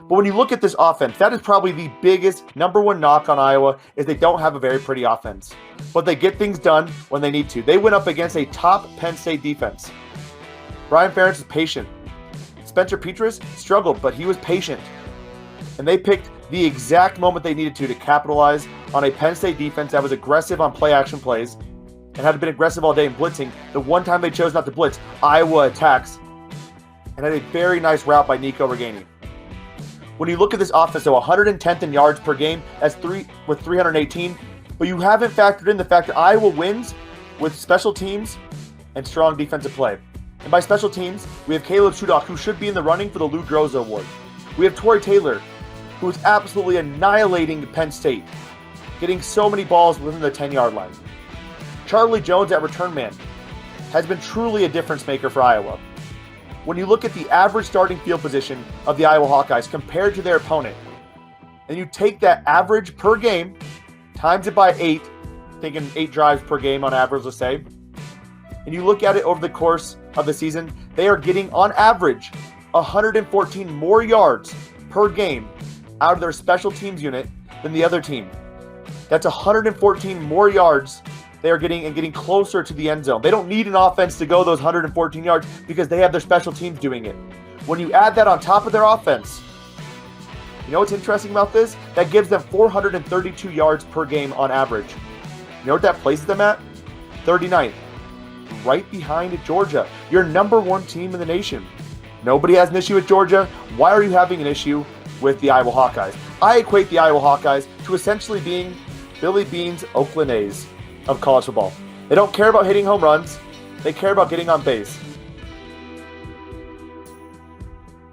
But when you look at this offense, that is probably the biggest number one knock on Iowa is they don't have a very pretty offense. But they get things done when they need to. They went up against a top Penn State defense. Brian Ferentz is patient. Spencer Petras struggled, but he was patient. And they picked the exact moment they needed to capitalize on a Penn State defense that was aggressive on play-action plays and had been aggressive all day in blitzing. The one time they chose not to blitz, Iowa attacks and had a very nice route by Nico Reganey. When you look at this offense, so 110th in yards per game, that's with 318, but you haven't factored in the fact that Iowa wins with special teams and strong defensive play. And by special teams, we have Caleb Shudock, who should be in the running for the Lou Groza Award. We have Torrey Taylor, who is absolutely annihilating Penn State, getting so many balls within the 10-yard line. Charlie Jones at return man has been truly a difference maker for Iowa. When you look at the average starting field position of the Iowa Hawkeyes compared to their opponent, and you take that average per game, times it by 8, thinking 8 drives per game on average, let's say, and you look at it over the course of the season, they are getting, on average, 114 more yards per game out of their special teams unit than the other team. That's 114 more yards they are getting closer to the end zone. They don't need an offense to go those 114 yards because they have their special teams doing it. When you add that on top of their offense, you know what's interesting about this? That gives them 432 yards per game on average. You know what that places them at? 39th. Right behind Georgia, your number one team in the nation. Nobody has an issue with Georgia. Why are you having an issue with the Iowa Hawkeyes? I equate the Iowa Hawkeyes to essentially being Billy Beane's Oakland A's of college football. They don't care about hitting home runs. They care about getting on base.